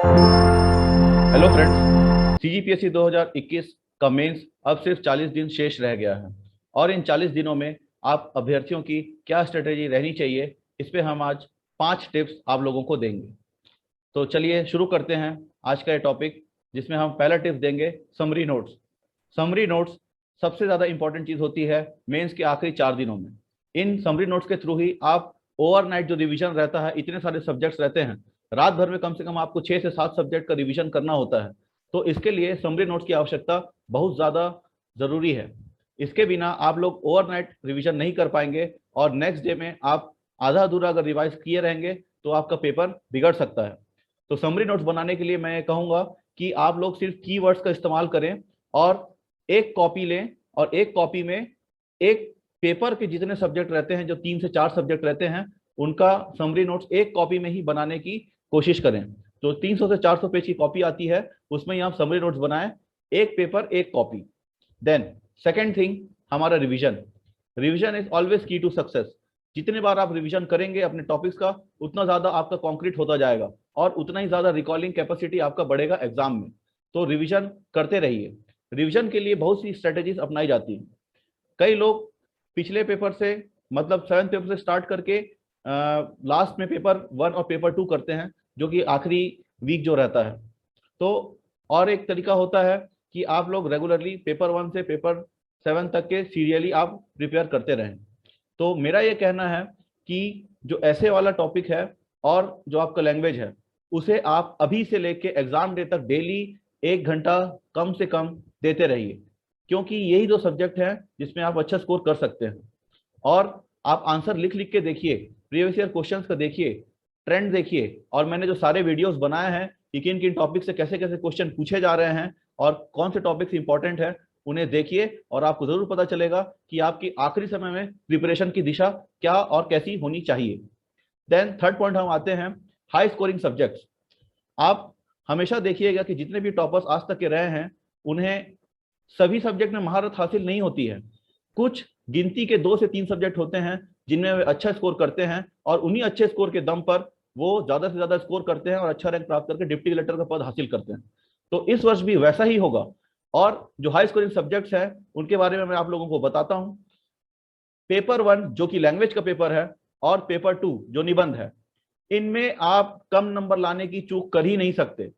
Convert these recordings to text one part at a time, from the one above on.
Hello friends, CGPSC 2021 का mains अब सिर्फ 40 दिन शेष रह गया है और इन 40 दिनों में आप अभ्यर्थियों की क्या स्ट्रेटेजी रहनी चाहिए, इस पे हम आज 5 टिप्स आप लोगों को देंगे। तो चलिए शुरू करते हैं आज का ये टॉपिक, जिसमें हम पहला टिप्स देंगे समरी नोट्स। समरी नोट्स सबसे ज़्यादा इंपॉर्टेंट चीज़ होती है मेंस के आखिरी 4 दिनों में। इन समरी नोट्स के थ्रू ही आप ओवरनाइट जो रिवीजन रहता है, इतने सारे सब्जेक्ट्स रहते हैं, रात भर में कम से कम आपको 6 से 7 सब्जेक्ट का रिवीजन करना होता है। तो इसके लिए समरी नोट्स की आवश्यकता बहुत ज़्यादा ज़रूरी है। इसके बिना आप लोग ओवरनाइट रिवीजन नहीं कर पाएंगे और नेक्स्ट डे में आप आधा अधूरा अगर रिवाइज किए रहेंगे तो आपका पेपर बिगड़ सकता है। तो समरी नोट्स बनाने के लिए मैं कहूँगा कि आप लोग सिर्फ कीवर्ड्स का इस्तेमाल करें और एक कॉपी लें और एक कॉपी में एक पेपर के जितने सब्जेक्ट रहते हैं, जो 3 से 4 सब्जेक्ट रहते हैं, उनका समरी नोट्स एक कॉपी में ही बनाने की कोशिश करें। तो 300 से 400 पेज की कॉपी आती है, उसमें ही आप समरी नोट्स बनाएं, एक पेपर एक कॉपी। देन सेकेंड थिंग, हमारा रिविजन। रिविजन इज ऑलवेज की टू सक्सेस। जितने बार आप रिवीजन करेंगे अपने टॉपिक्स का, उतना ज्यादा आपका कॉन्क्रीट होता जाएगा और उतना ही ज्यादा रिकॉलिंग कैपेसिटी आपका बढ़ेगा एग्जाम में। तो रिवीजन करते रहिए। रिवीजन के लिए बहुत सी स्ट्रेटेजीज अपनाई जाती हैं। कई लोग पिछले पेपर से, मतलब 7th पेपर से स्टार्ट करके लास्ट में पेपर 1 और पेपर 2 करते हैं, जो कि आखिरी वीक जो रहता है। तो और एक तरीका होता है कि आप लोग रेगुलरली पेपर 1 से पेपर 7 तक के सीरियली आप प्रिपेयर करते रहें। तो मेरा ये कहना है कि जो ऐसे वाला टॉपिक है और जो आपका लैंग्वेज है, उसे आप अभी से लेके एग्जाम डे तक डेली 1 घंटा कम से कम देते रहिए, क्योंकि यही दो सब्जेक्ट हैं जिसमें आप अच्छा स्कोर कर सकते हैं। और आप आंसर लिख लिख के देखिए, प्रीवियस ईयर क्वेश्चंस का देखिए, ट्रेंड देखिए, और मैंने जो सारे वीडियोस बनाए हैं कि किन किन टॉपिक से कैसे कैसे क्वेश्चन पूछे जा रहे हैं और कौन से टॉपिक्स इंपॉर्टेंट है, उन्हें देखिए और आपको जरूर पता चलेगा कि आपकी आखिरी समय में प्रिपरेशन की दिशा क्या और कैसी होनी चाहिए। देन थर्ड पॉइंट हम आते हैं, हाई स्कोरिंग सब्जेक्ट्स। आप हमेशा देखिएगा कि जितने भी टॉपर्स आज तक के रहे हैं, उन्हें सभी सब्जेक्ट में महारत हासिल नहीं होती है। कुछ गिनती के 2 से 3 सब्जेक्ट होते हैं जिनमें वे अच्छा स्कोर करते हैं और उन्हीं अच्छे स्कोर के दम पर वो ज्यादा से ज्यादा स्कोर करते हैं और अच्छा रैंक प्राप्त करके डिप्टी कलेक्टर का पद हासिल करते हैं। तो इस वर्ष भी वैसा ही होगा। और जो हाई स्कोरिंग सब्जेक्ट्स हैं, उनके बारे में मैं आप लोगों को बताता हूं। पेपर 1 जो कि लैंग्वेज का पेपर है और पेपर 2 जो निबंध है, इनमें आप कम नंबर लाने की चूक कर ही नहीं सकते।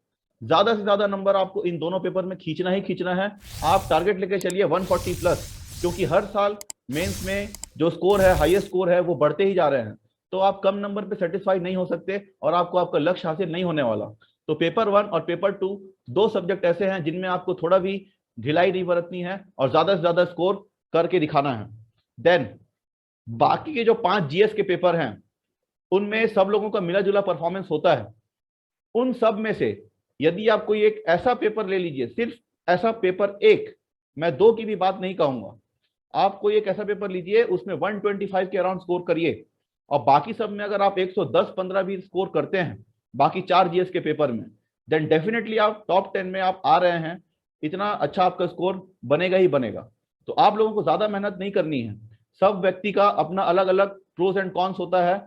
ज्यादा से ज्यादा नंबर आपको इन दोनों पेपर में खींचना ही खींचना है। आप टारगेट लेके चलिए 140 प्लस, क्योंकि हर साल मेंस में जो स्कोर है, हाईएस्ट स्कोर है, वो बढ़ते ही जा रहे हैं। तो आप कम नंबर पे सेटिस्फाई नहीं हो सकते और आपको आपका लक्ष्य हासिल नहीं होने वाला। तो पेपर 1 और पेपर 2 दो सब्जेक्ट ऐसे हैं जिनमें आपको थोड़ा भी ढिलाई नहीं बरतनी है और ज्यादा से ज्यादा स्कोर करके दिखाना है। देन बाकी के जो 5 जीएस के पेपर हैं, उनमें सब लोगों का मिला जुला परफॉर्मेंस होता है। उन सब में से यदि आप कोई एक ऐसा पेपर ले लीजिए, सिर्फ ऐसा पेपर एक, मैं 2 की भी बात नहीं कहूंगा, आप कोई एक ऐसा पेपर लीजिए उसमें 125 के अराउंड स्कोर करिए और बाकी सब में अगर आप 110-15 भी स्कोर करते हैं बाकी 4 जीएस के पेपर में, देन डेफिनेटली आप टॉप 10 में आप आ रहे हैं। इतना अच्छा आपका स्कोर बनेगा ही बनेगा। तो आप लोगों को ज्यादा मेहनत नहीं करनी है। सब व्यक्ति का अपना अलग अलग प्रोज एंड कॉन्स होता है।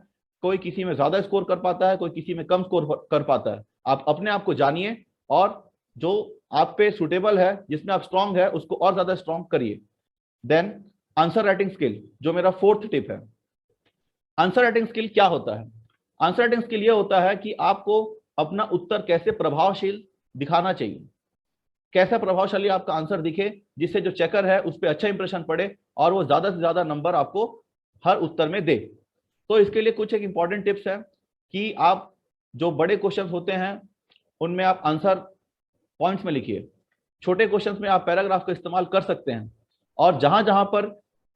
कोई किसी में ज्यादा स्कोर कर पाता है, कोई किसी में कम स्कोर कर पाता है। आप अपने आप को जानिए और जो आप पे सुटेबल है, जिसमें आप स्ट्रांग है, उसको और ज्यादा स्ट्रांग करिए। देन आंसर राइटिंग स्किल, जो मेरा 4th टिप है। आंसर राइटिंग स्किल क्या होता है? आंसर राइटिंग स्किल ये होता है कि आपको अपना उत्तर कैसे प्रभावशील दिखाना चाहिए, कैसा प्रभावशाली आपका आंसर दिखे, जिससे जो चेकर है उस पर अच्छा इंप्रेशन पड़े और वो ज्यादा से ज्यादा नंबर आपको हर उत्तर में दे। तो इसके लिए कुछ एक इंपॉर्टेंट टिप्स है कि आप जो बड़े क्वेश्चंस होते हैं उनमें आप आंसर पॉइंट्स में लिखिए। छोटे क्वेश्चंस में आप पैराग्राफ का इस्तेमाल कर सकते हैं और जहां जहां पर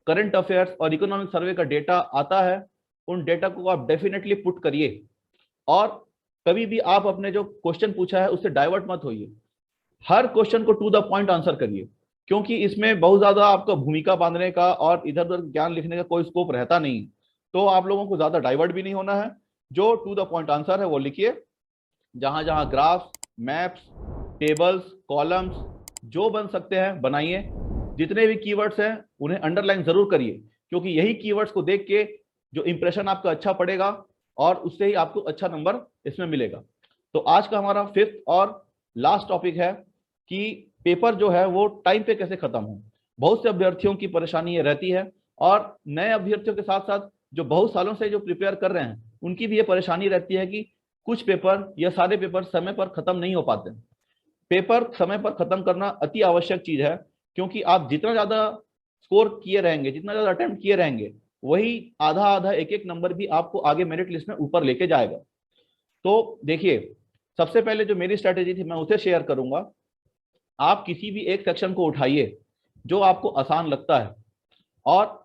करंट अफेयर्स और इकोनॉमिक सर्वे का डेटा आता है, उन डेटा को आप डेफिनेटली पुट करिए। और कभी भी आप अपने जो क्वेश्चन पूछा है उससे डाइवर्ट मत होइए। हर क्वेश्चन को टू द पॉइंट आंसर करिए, क्योंकि इसमें बहुत ज्यादा आपका भूमिका बांधने का और इधर उधर ज्ञान लिखने का कोई स्कोप रहता नहीं। तो आप लोगों को ज्यादा डाइवर्ट भी नहीं होना है। जो टू द पॉइंट आंसर है वो लिखिए। जहां जहां ग्राफ, मैप्स, टेबल्स, कॉलम्स जो बन सकते हैं बनाइए। जितने भी कीवर्ड्स हैं उन्हें अंडरलाइन जरूर करिए, क्योंकि यही कीवर्ड्स को देख के जो इंप्रेशन आपका अच्छा पड़ेगा और उससे ही आपको अच्छा नंबर इसमें मिलेगा। तो आज का हमारा 5th और लास्ट टॉपिक है कि पेपर जो है वो टाइम पे कैसे खत्म हो। बहुत से अभ्यर्थियों की परेशानी ये रहती है, और नए अभ्यर्थियों के साथ साथ जो बहुत सालों से जो प्रिपेयर कर रहे हैं उनकी भी ये परेशानी रहती है कि कुछ पेपर या सारे पेपर समय पर खत्म नहीं हो पाते। पेपर समय पर खत्म करना अति आवश्यक चीज है, क्योंकि आप जितना ज्यादा स्कोर किए रहेंगे, जितना ज्यादा अटेम्प्ट किए रहेंगे, वही आधा आधा एक एक नंबर भी आपको आगे मेरिट लिस्ट में ऊपर लेके जाएगा। तो देखिए, सबसे पहले जो मेरी स्ट्रेटेजी थी मैं उसे शेयर करूंगा। आप किसी भी एक सेक्शन को उठाइए जो आपको आसान लगता है, और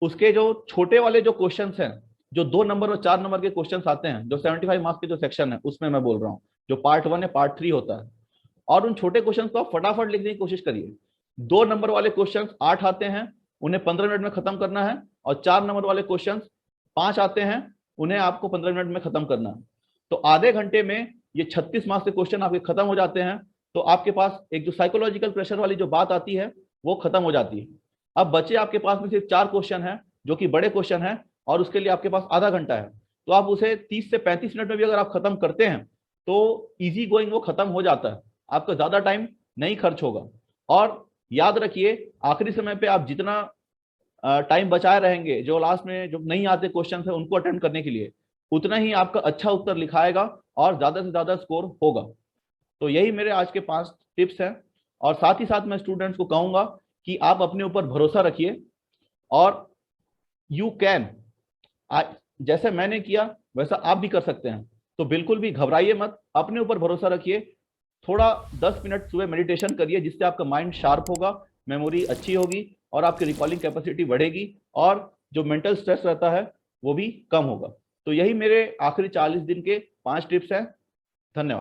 उसके जो छोटे वाले जो क्वेश्चंस हैं, जो 2 नंबर और 4 नंबर के क्वेश्चंस आते हैं, जो 75 मार्क्स के जो सेक्शन है उसमें मैं बोल रहा हूँ, जो पार्ट 1 है पार्ट 3 होता है, और उन छोटे क्वेश्चंस को आप फटाफट लिखने की कोशिश करिए। 2 नंबर वाले क्वेश्चंस 8 आते हैं, उन्हें 15 मिनट में खत्म करना है, और 4 नंबर वाले क्वेश्चंस 5 आते हैं, उन्हें आपको 15 मिनट में खत्म करना है। तो आधे घंटे में ये 36 मार्क्स के क्वेश्चन आपके खत्म हो जाते हैं। तो आपके पास एक जो साइकोलॉजिकल प्रेशर वाली जो बात आती है वो खत्म हो जाती है। अब बचे आपके पास में सिर्फ 4 क्वेश्चन है, जो कि बड़े क्वेश्चन है, और उसके लिए आपके पास आधा घंटा है। तो आप उसे 30 से 35 मिनट में भी अगर आप खत्म करते हैं तो इजी गोइंग वो खत्म हो जाता है, आपका ज्यादा टाइम नहीं खर्च होगा। और याद रखिए, आखिरी समय पे आप जितना टाइम बचाए रहेंगे, जो लास्ट में जो नहीं आते क्वेश्चन है उनको अटेम्प्ट करने के लिए, उतना ही आपका अच्छा उत्तर लिखाएगा और ज्यादा से ज्यादा स्कोर होगा। तो यही मेरे आज के 5 टिप्स हैं। और साथ ही साथ मैं स्टूडेंट्स को कहूंगा कि आप अपने ऊपर भरोसा रखिए, और यू कैन, जैसे मैंने किया वैसा आप भी कर सकते हैं। तो बिल्कुल भी घबराइए मत, अपने ऊपर भरोसा रखिए। थोड़ा 10 मिनट सुबह मेडिटेशन करिए, जिससे आपका माइंड शार्प होगा, मेमोरी अच्छी होगी, और आपकी रिकॉलिंग कैपेसिटी बढ़ेगी, और जो मेंटल स्ट्रेस रहता है वो भी कम होगा। तो यही मेरे आखिरी 40 दिन के 5 टिप्स हैं। धन्यवाद।